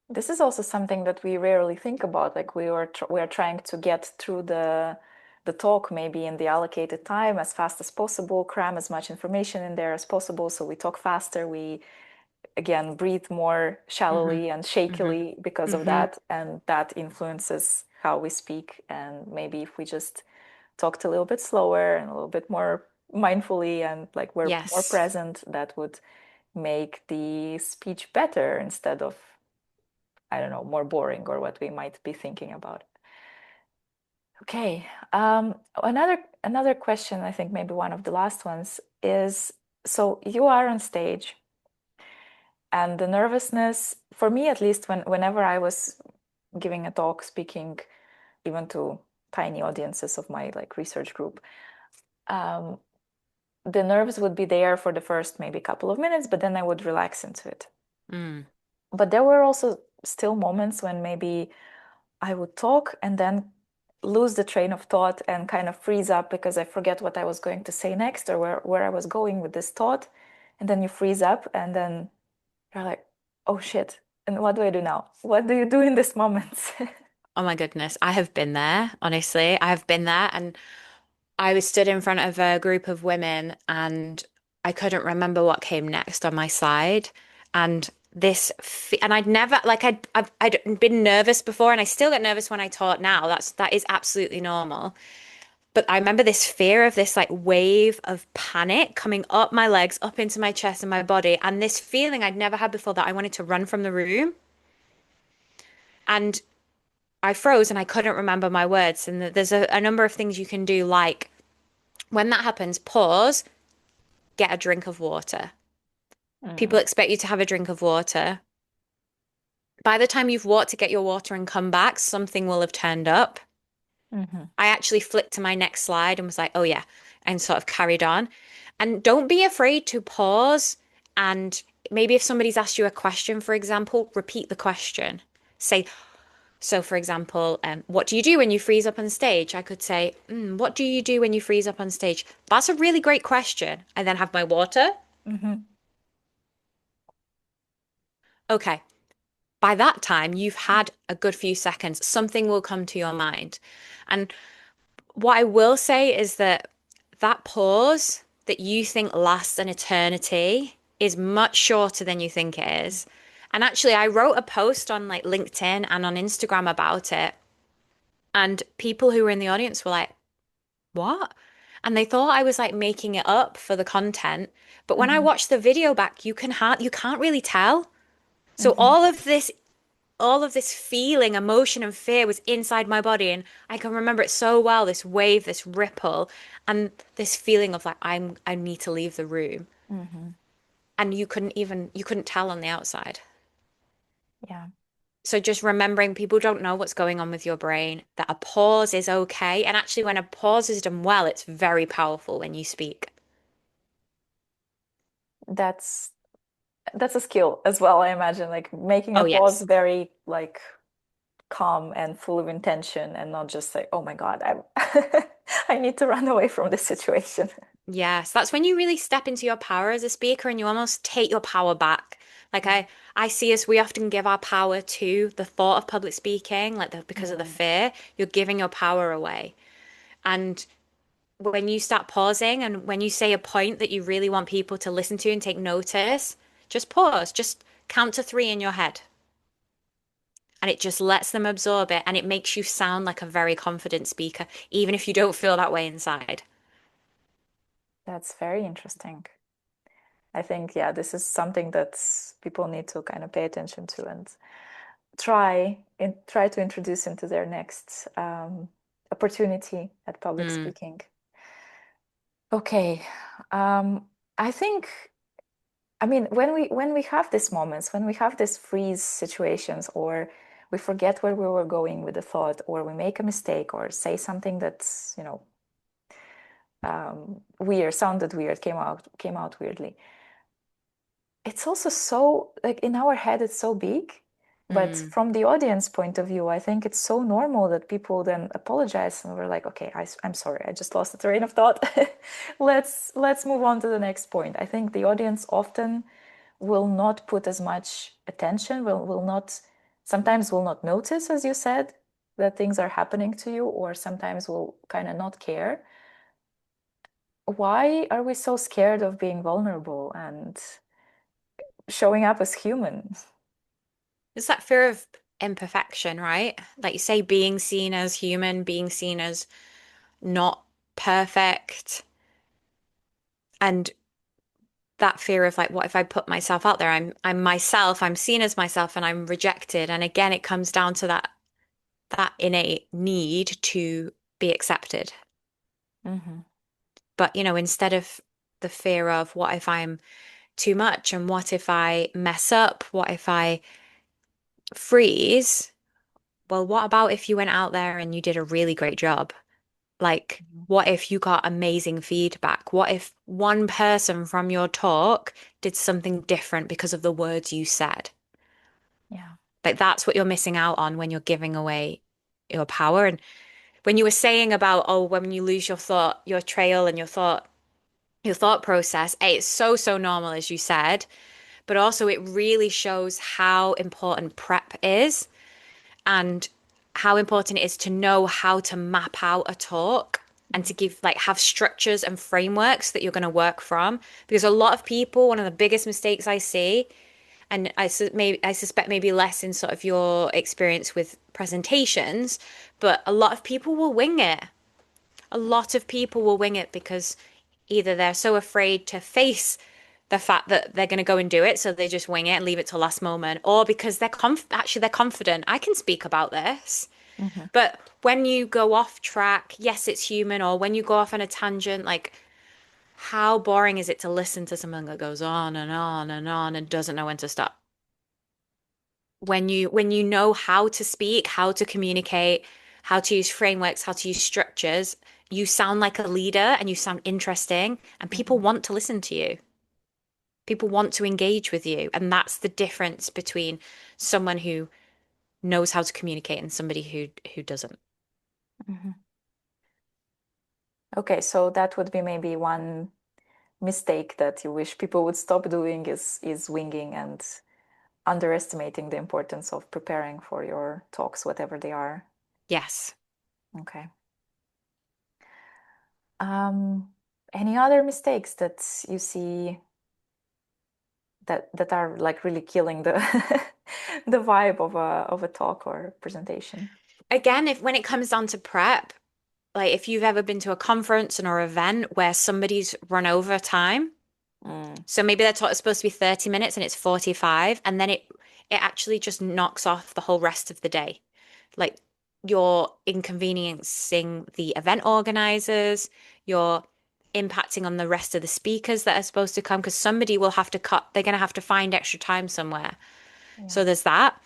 This is also something that we rarely think about. Like we are trying to get through the talk maybe in the allocated time as fast as possible, cram as much information in there as possible. So we talk faster. We again breathe more Hmm. shallowly and Hmm. shakily because of Hmm. that, and that influences how we speak. And maybe if we just talked a little bit slower and a little bit more mindfully and like we're more Yes. present, that would make the speech better instead of, I don't know, more boring or what we might be thinking about. Okay. Another question, I think maybe one of the last ones is, so you are on stage and the nervousness, for me at least, whenever I was giving a talk, speaking even to tiny audiences of my like research group, um, the nerves would be there for the first maybe couple of minutes, but then I would relax into it. Mm. But there were also still moments when maybe I would talk and then lose the train of thought and kind of freeze up because I forget what I was going to say next or where I was going with this thought. And then you freeze up and then you're like, oh shit. And what do I do now? What do you do in this moment? Oh my goodness. I have been there, honestly. I have been there. And I was stood in front of a group of women and I couldn't remember what came next on my slide. And and I'd never, like, I'd been nervous before and I still get nervous when I talk now. That is absolutely normal. But I remember this fear of this like wave of panic coming up my legs, up into my chest and my body, and this feeling I'd never had before that I wanted to run from the room. And I froze and I couldn't remember my words. And there's a number of things you can do, like when that happens, pause, get a drink of water. People Mm, expect you to have a drink of water. By the time you've walked to get your water and come back, something will have turned up. mhm, I actually flicked to my next slide and was like, oh yeah, and sort of carried on. And don't be afraid to pause and maybe if somebody's asked you a question, for example, repeat the question. Say, so for example, what do you do when you freeze up on stage? I could say, what do you do when you freeze up on stage? That's a really great question. I then have my water. Hmm. Okay. By that time, you've had a good few seconds. Something will come to your mind. And what I will say is that that pause that you think lasts an eternity is much shorter than you think it is. And actually, I wrote a post on like LinkedIn and on Instagram about it. And people who were in the audience were like, what? And they thought I was like making it up for the content. But when I Hmm. watched the video back, you can't really tell. So Hmm. all of this feeling, emotion, and fear was inside my body, and I can remember it so well, this wave, this ripple, and this feeling of like I need to leave the room. Hmm. And you couldn't tell on the outside. Yeah, So just remembering people don't know what's going on with your brain, that a pause is okay. And actually when a pause is done well, it's very powerful when you speak. that's that's a skill as well, I imagine, like making a Oh pause yes. very like calm and full of intention and not just like, oh my God, I'm I need to run away from this situation. Yes, that's when you really step into your power as a speaker and you almost take your power back. Like I see us, we often give our power to the thought of public speaking, because of the Mm-hmm. fear, you're giving your power away. And when you start pausing and when you say a point that you really want people to listen to and take notice, just pause, just count to three in your head. And it just lets them absorb it and it makes you sound like a very confident speaker, even if you don't feel that way inside. That's very interesting. I think, yeah, this is something that people need to kind of pay attention to and try to introduce into their next opportunity at public Mm, speaking. Okay, um, I think, I mean, when we have these moments, when we have these freeze situations, or we forget where we were going with the thought, or we make a mistake, or say something that's, weird, sounded weird, came out weirdly. It's also so like in our head it's so big, but mm. from the audience point of view I think it's so normal that people then apologize and we're like, okay, I'm sorry, I just lost the train of thought. Let's move on to the next point. I think the audience often will not put as much attention, will not, sometimes will not notice, as you said, that things are happening to you, or sometimes will kind of not care. Why are we so scared of being vulnerable and showing up as human? It's that fear of imperfection, right? Like you say, being seen as human, being seen as not perfect, and that fear of like, what if I put myself out there? I'm myself, I'm seen as myself, and I'm rejected. And again, it comes down to that innate need to be accepted. Hmm. But instead of the fear of what if I'm too much, and what if I mess up? What if I freeze? Well, what about if you went out there and you did a really great job? Like, what if you got amazing feedback? What if one person from your talk did something different because of the words you said? Yeah. Like, that's what you're missing out on when you're giving away your power. And when you were saying about, oh, when you lose your thought, your trail and your thought process, it's so, so normal, as you said, but also it really shows how important prep is and how important it is to know how to map out a talk and to give like have structures and frameworks that you're going to work from, because a lot of people, one of the biggest mistakes I see, and I suspect maybe less in sort of your experience with presentations, but a lot of people will wing it. A lot of people will wing it because either they're so afraid to face the fact that they're going to go and do it, so they just wing it and leave it till last moment, or because they're confident. I can speak about this. Hmm. But when you go off track, yes, it's human, or when you go off on a tangent, like how boring is it to listen to someone that goes on and on and on and doesn't know when to stop? When you know how to speak, how to communicate, how to use frameworks, how to use structures, you sound like a leader and you sound interesting and people Hmm. want to listen to you. People want to engage with you. And that's the difference between someone who knows how to communicate and somebody who doesn't. Mhm. Okay, so that would be maybe one mistake that you wish people would stop doing is winging and underestimating the importance of preparing for your talks, whatever they are. Yes. Okay. Um, any other mistakes that you see that are like really killing the the vibe of a talk or presentation? Again, if when it comes down to prep, like if you've ever been to a conference or event where somebody's run over time, Mm, so maybe their talk is supposed to be 30 minutes and it's 45, and then it actually just knocks off the whole rest of the day. Like you're inconveniencing the event organizers, you're impacting on the rest of the speakers that are supposed to come because somebody will have to cut, they're going to have to find extra time somewhere. yeah. So there's that.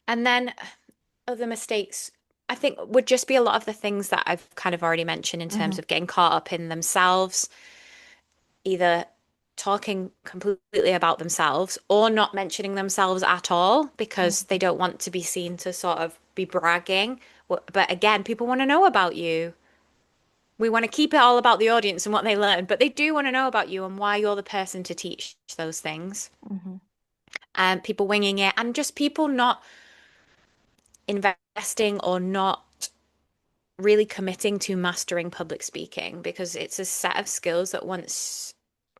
And then other mistakes, I think, would just be a lot of the things that I've kind of already mentioned in terms Hmm. of getting caught up in themselves, either talking completely about themselves or not mentioning themselves at all because they Hmm. don't want to be seen to sort of be bragging. But again, people want to know about you. We want to keep it all about the audience and what they learn, but they do want to know about you and why you're the person to teach those things. Hmm. And people winging it and just people not investing or not really committing to mastering public speaking because it's a set of skills that once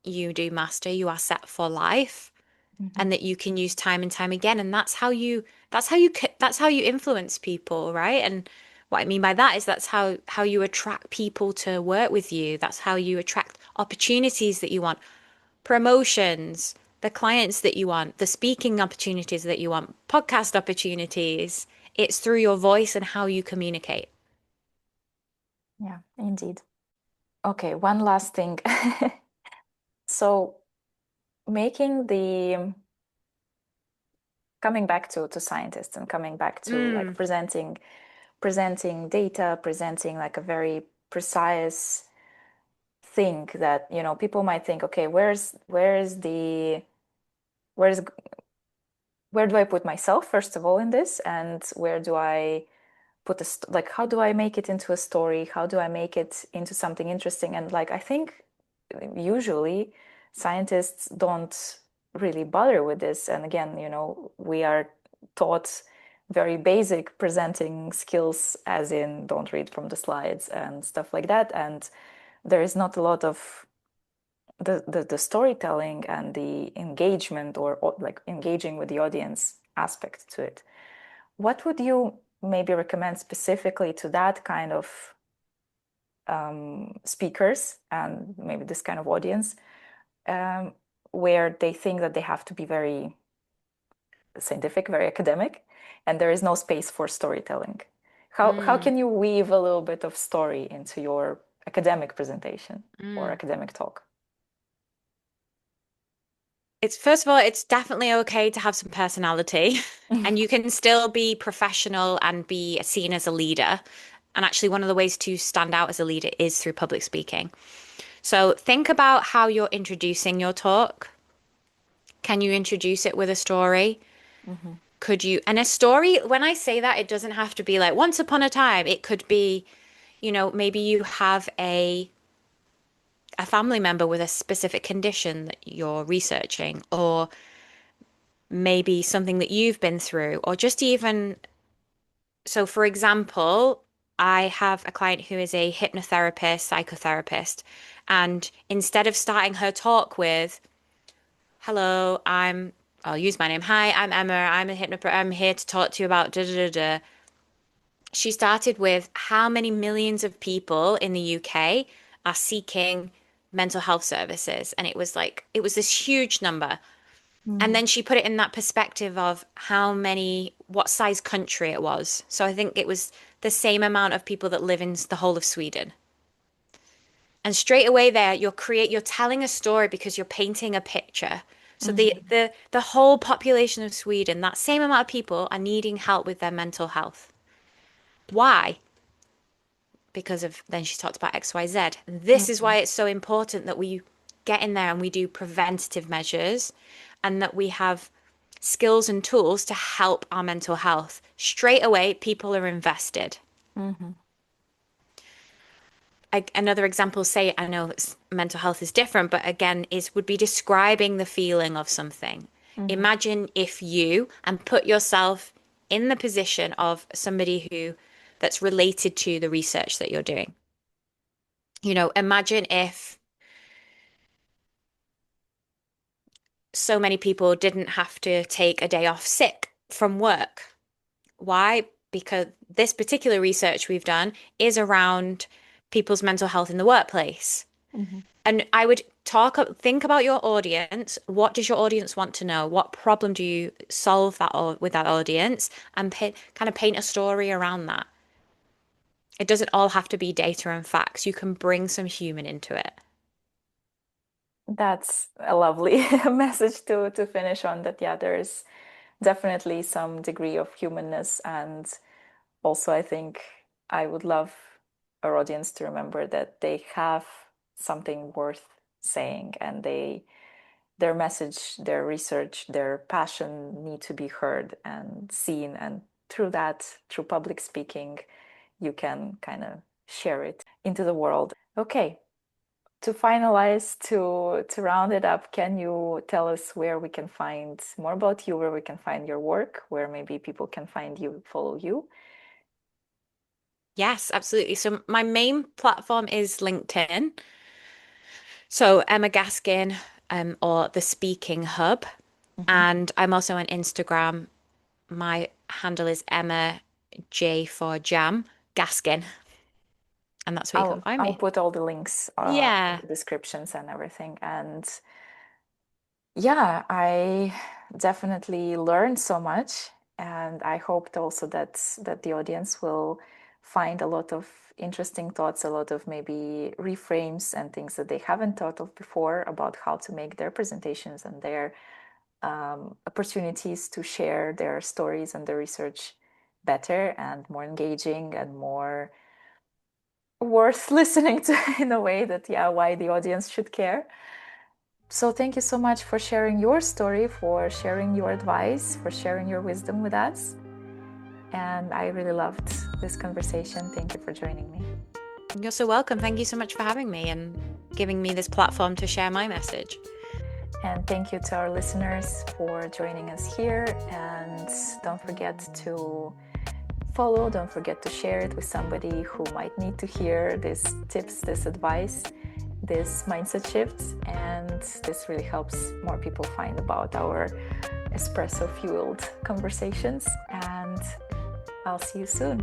you do master, you are set for life Hmm. and that you can use time and time again. And that's how you influence people, right? And what I mean by that is that's how you attract people to work with you. That's how you attract opportunities that you want, promotions, the clients that you want, the speaking opportunities that you want, podcast opportunities. It's through your voice and how you communicate. Yeah, indeed. Okay, one last thing. So making the coming back to scientists and coming back to like Mm, presenting data, presenting like a very precise thing that, you know, people might think, okay, where's where do I put myself first of all in this, and where do I put like how do I make it into a story? How do I make it into something interesting? And like I think usually scientists don't really bother with this. And again, you know, we are taught very basic presenting skills, as in don't read from the slides and stuff like that. And there is not a lot of the storytelling and the engagement or like engaging with the audience aspect to it. What would you maybe recommend specifically to that kind of speakers and maybe this kind of audience, um, where they think that they have to be very scientific, very academic, and there is no space for storytelling? How mm, can you weave a little bit of story into your academic presentation or mm. academic talk? It's first of all, it's definitely okay to have some personality, and you can still be professional and be seen as a leader. And actually, one of the ways to stand out as a leader is through public speaking. So think about how you're introducing your talk. Can you introduce it with a story? Hmm. Could you? And a story, when I say that, it doesn't have to be like once upon a time. It could be, maybe you have a family member with a specific condition that you're researching, or maybe something that you've been through, or just even so, for example, I have a client who is a hypnotherapist, psychotherapist, and instead of starting her talk with, "Hello, I'll use my name. Hi, I'm Emma. I'm here to talk to you about da da da da." She started with how many millions of people in the UK are seeking mental health services, and it was this huge number. And Hmm. then she put it in that perspective of what size country it was. So I think it was the same amount of people that live in the whole of Sweden. And straight away there, you're telling a story because you're painting a picture. So Hmm. the whole population of Sweden, that same amount of people are needing help with their mental health. Why? Because of then she talked about XYZ. And this is Hmm. why it's so important that we get in there and we do preventative measures and that we have skills and tools to help our mental health, straight away, people are invested. Mm-hmm. Another example, say, I know mental health is different, but again, is would be describing the feeling of something. Mm-hmm. Imagine if you and put yourself in the position of somebody who that's related to the research that you're doing. Imagine if so many people didn't have to take a day off sick from work. Why? Because this particular research we've done is around people's mental health in the workplace. Mm-hmm. And I would think about your audience. What does your audience want to know? What problem do you solve with that audience? And kind of paint a story around that. It doesn't all have to be data and facts. You can bring some human into it. That's a lovely message to finish on, that yeah, there's definitely some degree of humanness. And also I think I would love our audience to remember that they have something worth saying, and their message, their research, their passion need to be heard and seen, and through that, through public speaking, you can kind of share it into the world. Okay, to finalize, to round it up, can you tell us where we can find more about you, where we can find your work, where maybe people can find you, follow you? Yes, absolutely. So my main platform is LinkedIn. So Emma Gaskin, or the Speaking Hub. Mhm. And I'm also on Instagram. My handle is Emma J for Jam Gaskin. And that's where you can find I'll me. put all the links in Yeah. the descriptions and everything. And yeah, I definitely learned so much, and I hoped also that the audience will find a lot of interesting thoughts, a lot of maybe reframes and things that they haven't thought of before about how to make their presentations and their opportunities to share their stories and their research better and more engaging and more worth listening to, in a way that, yeah, why the audience should care. So thank you so much for sharing your story, for sharing your advice, for sharing your wisdom with us. And I really loved this conversation. Thank you for joining me. You're so welcome. Thank you so much for having me and giving me this platform to share my message. And thank you to our listeners for joining us here. And don't forget to follow, don't forget to share it with somebody who might need to hear these tips, this advice, this mindset shifts. And this really helps more people find about our espresso fueled conversations. And I'll see you soon.